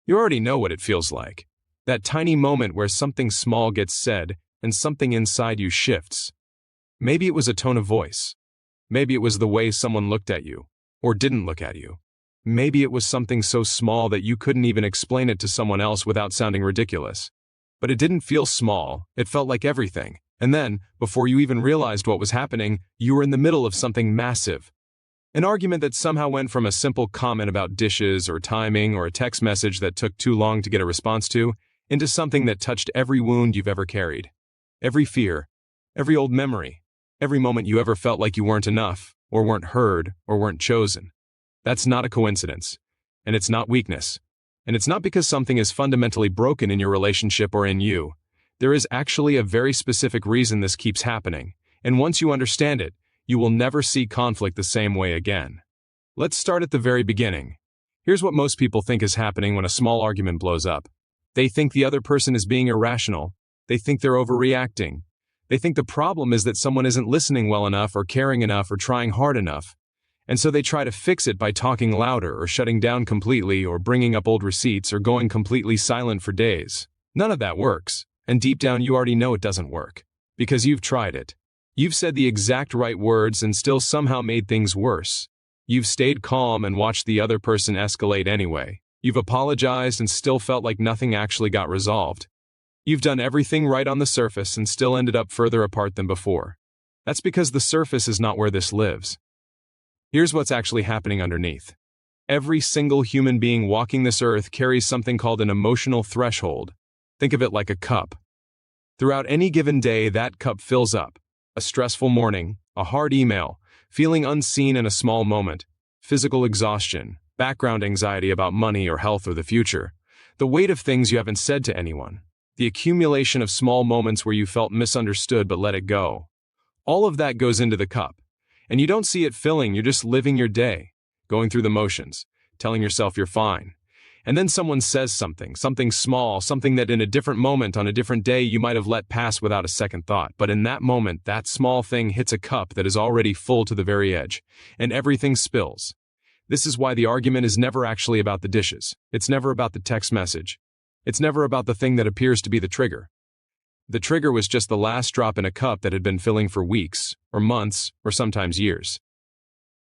You already know what it feels like. That tiny moment where something small gets said and something inside you shifts. Maybe it was a tone of voice. Maybe it was the way someone looked at you, or didn't look at you. Maybe it was something so small that you couldn't even explain it to someone else without sounding ridiculous. But it didn't feel small, it felt like everything. And then, before you even realized what was happening, you were in the middle of something massive. An argument that somehow went from a simple comment about dishes or timing or a text message that took too long to get a response to, into something that touched every wound you've ever carried. Every fear, every old memory, every moment you ever felt like you weren't enough, or weren't heard, or weren't chosen. That's not a coincidence. And it's not weakness. And it's not because something is fundamentally broken in your relationship or in you. There is actually a very specific reason this keeps happening, and once you understand it, you will never see conflict the same way again. Let's start at the very beginning. Here's what most people think is happening when a small argument blows up. They think the other person is being irrational. They think they're overreacting. They think the problem is that someone isn't listening well enough or caring enough or trying hard enough. And so they try to fix it by talking louder or shutting down completely or bringing up old receipts or going completely silent for days. None of that works. And deep down you already know it doesn't work. Because you've tried it. You've said the exact right words and still somehow made things worse. You've stayed calm and watched the other person escalate anyway. You've apologized and still felt like nothing actually got resolved. You've done everything right on the surface and still ended up further apart than before. That's because the surface is not where this lives. Here's what's actually happening underneath. Every single human being walking this earth carries something called an emotional threshold. Think of it like a cup. Throughout any given day, that cup fills up. A stressful morning, a hard email, feeling unseen in a small moment, physical exhaustion, background anxiety about money or health or the future, the weight of things you haven't said to anyone, the accumulation of small moments where you felt misunderstood but let it go. All of that goes into the cup. And you don't see it filling, you're just living your day, going through the motions, telling yourself you're fine. And then someone says something small, something that in a different moment on a different day you might have let pass without a second thought. But in that moment, that small thing hits a cup that is already full to the very edge, and everything spills. This is why the argument is never actually about the dishes. It's never about the text message. It's never about the thing that appears to be the trigger. The trigger was just the last drop in a cup that had been filling for weeks, or months, or sometimes years.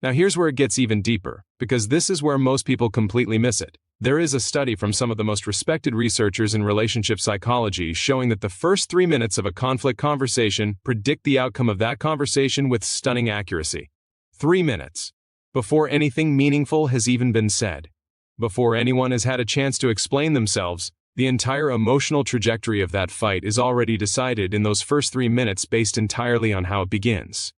Now here's where it gets even deeper, because this is where most people completely miss it. There is a study from some of the most respected researchers in relationship psychology showing that the first 3 minutes of a conflict conversation predict the outcome of that conversation with stunning accuracy. 3 minutes. Before anything meaningful has even been said. Before anyone has had a chance to explain themselves, the entire emotional trajectory of that fight is already decided in those first 3 minutes based entirely on how it begins.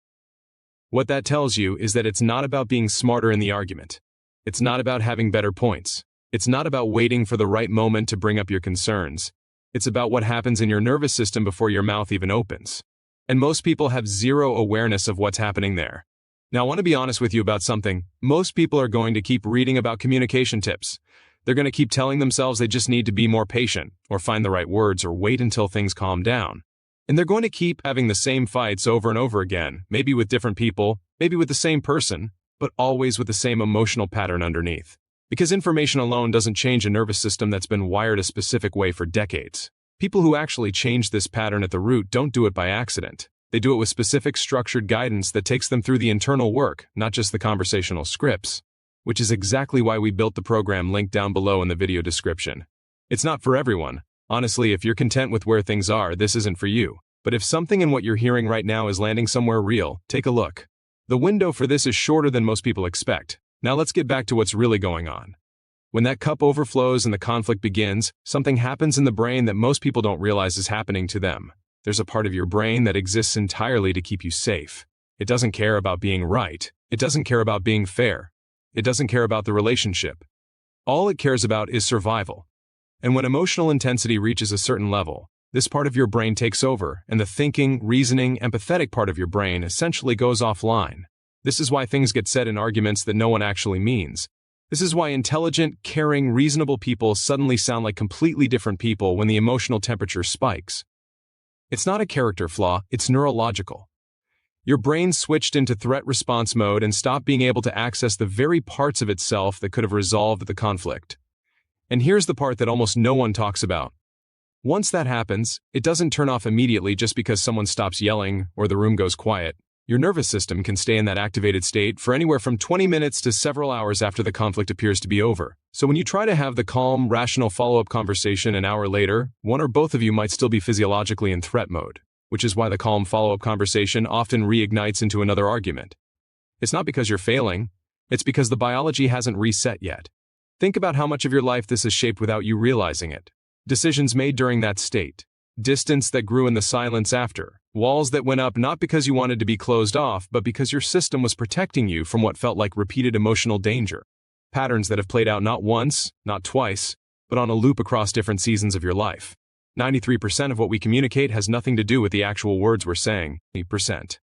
What that tells you is that it's not about being smarter in the argument. It's not about having better points. It's not about waiting for the right moment to bring up your concerns. It's about what happens in your nervous system before your mouth even opens. And most people have zero awareness of what's happening there. Now I want to be honest with you about something. Most people are going to keep reading about communication tips. They're going to keep telling themselves they just need to be more patient, or find the right words, or wait until things calm down. And they're going to keep having the same fights over and over again, maybe with different people, maybe with the same person, but always with the same emotional pattern underneath. Because information alone doesn't change a nervous system that's been wired a specific way for decades. People who actually change this pattern at the root don't do it by accident. They do it with specific structured guidance that takes them through the internal work, not just the conversational scripts. Which is exactly why we built the program linked down below in the video description. It's not for everyone. Honestly, if you're content with where things are, this isn't for you. But if something in what you're hearing right now is landing somewhere real, take a look. The window for this is shorter than most people expect. Now let's get back to what's really going on. When that cup overflows and the conflict begins, something happens in the brain that most people don't realize is happening to them. There's a part of your brain that exists entirely to keep you safe. It doesn't care about being right. It doesn't care about being fair. It doesn't care about the relationship. All it cares about is survival. And when emotional intensity reaches a certain level, this part of your brain takes over, and the thinking, reasoning, empathetic part of your brain essentially goes offline. This is why things get said in arguments that no one actually means. This is why intelligent, caring, reasonable people suddenly sound like completely different people when the emotional temperature spikes. It's not a character flaw, it's neurological. Your brain switched into threat response mode and stopped being able to access the very parts of itself that could have resolved the conflict. And here's the part that almost no one talks about. Once that happens, it doesn't turn off immediately just because someone stops yelling or the room goes quiet. Your nervous system can stay in that activated state for anywhere from 20 minutes to several hours after the conflict appears to be over. So when you try to have the calm, rational follow-up conversation an hour later, one or both of you might still be physiologically in threat mode, which is why the calm follow-up conversation often reignites into another argument. It's not because you're failing, it's because the biology hasn't reset yet. Think about how much of your life this has shaped without you realizing it. Decisions made during that state. Distance that grew in the silence after. Walls that went up not because you wanted to be closed off, but because your system was protecting you from what felt like repeated emotional danger. Patterns that have played out not once, not twice, but on a loop across different seasons of your life. 93% of what we communicate has nothing to do with the actual words we're saying. 8%.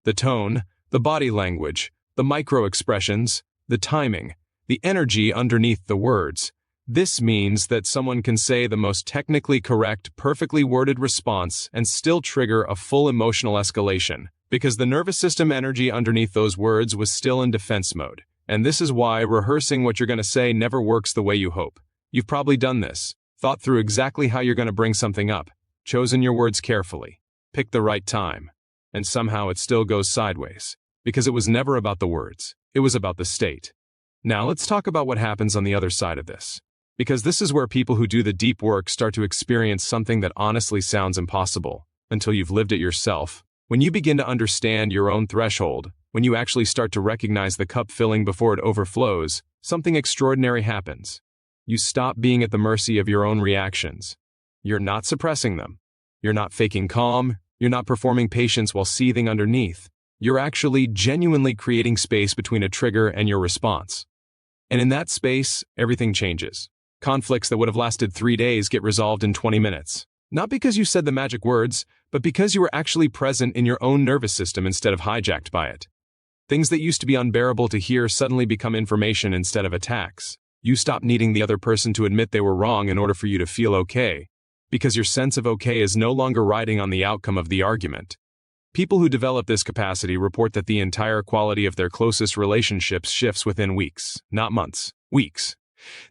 The tone, the body language, the micro-expressions, the timing, the energy underneath the words. This means that someone can say the most technically correct, perfectly worded response and still trigger a full emotional escalation, because the nervous system energy underneath those words was still in defense mode. And this is why rehearsing what you're going to say never works the way you hope. You've probably done this, thought through exactly how you're going to bring something up, chosen your words carefully, picked the right time, and somehow it still goes sideways, because it was never about the words, it was about the state. Now let's talk about what happens on the other side of this. Because this is where people who do the deep work start to experience something that honestly sounds impossible, until you've lived it yourself. When you begin to understand your own threshold, when you actually start to recognize the cup filling before it overflows, something extraordinary happens. You stop being at the mercy of your own reactions. You're not suppressing them. You're not faking calm. You're not performing patience while seething underneath. You're actually genuinely creating space between a trigger and your response. And in that space, everything changes. Conflicts that would have lasted 3 days get resolved in 20 minutes. Not because you said the magic words, but because you were actually present in your own nervous system instead of hijacked by it. Things that used to be unbearable to hear suddenly become information instead of attacks. You stop needing the other person to admit they were wrong in order for you to feel okay, because your sense of okay is no longer riding on the outcome of the argument. People who develop this capacity report that the entire quality of their closest relationships shifts within weeks, not months, weeks.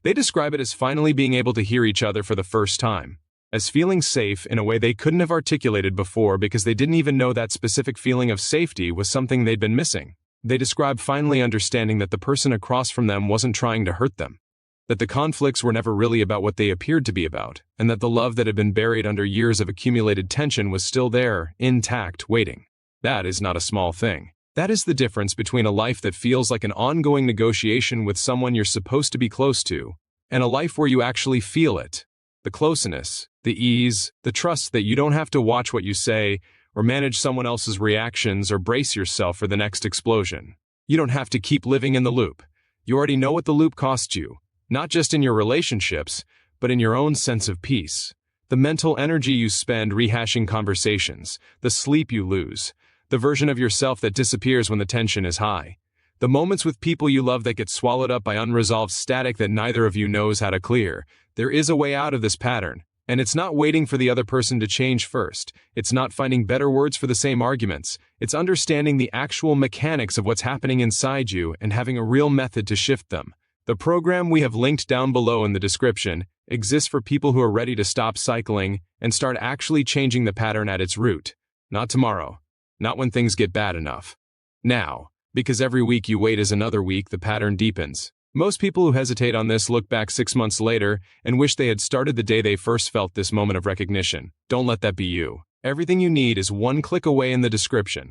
They describe it as finally being able to hear each other for the first time, as feeling safe in a way they couldn't have articulated before because they didn't even know that specific feeling of safety was something they'd been missing. They describe finally understanding that the person across from them wasn't trying to hurt them, that the conflicts were never really about what they appeared to be about, and that the love that had been buried under years of accumulated tension was still there, intact, waiting. That is not a small thing. That is the difference between a life that feels like an ongoing negotiation with someone you're supposed to be close to, and a life where you actually feel it. The closeness, the ease, the trust that you don't have to watch what you say, or manage someone else's reactions, or brace yourself for the next explosion. You don't have to keep living in the loop. You already know what the loop costs you, not just in your relationships, but in your own sense of peace. The mental energy you spend rehashing conversations, the sleep you lose, the version of yourself that disappears when the tension is high. The moments with people you love that get swallowed up by unresolved static that neither of you knows how to clear. There is a way out of this pattern, and it's not waiting for the other person to change first. It's not finding better words for the same arguments. It's understanding the actual mechanics of what's happening inside you and having a real method to shift them. The program we have linked down below in the description exists for people who are ready to stop cycling and start actually changing the pattern at its root. Not tomorrow. Not when things get bad enough. Now, because every week you wait is another week, the pattern deepens. Most people who hesitate on this look back 6 months later and wish they had started the day they first felt this moment of recognition. Don't let that be you. Everything you need is one click away in the description.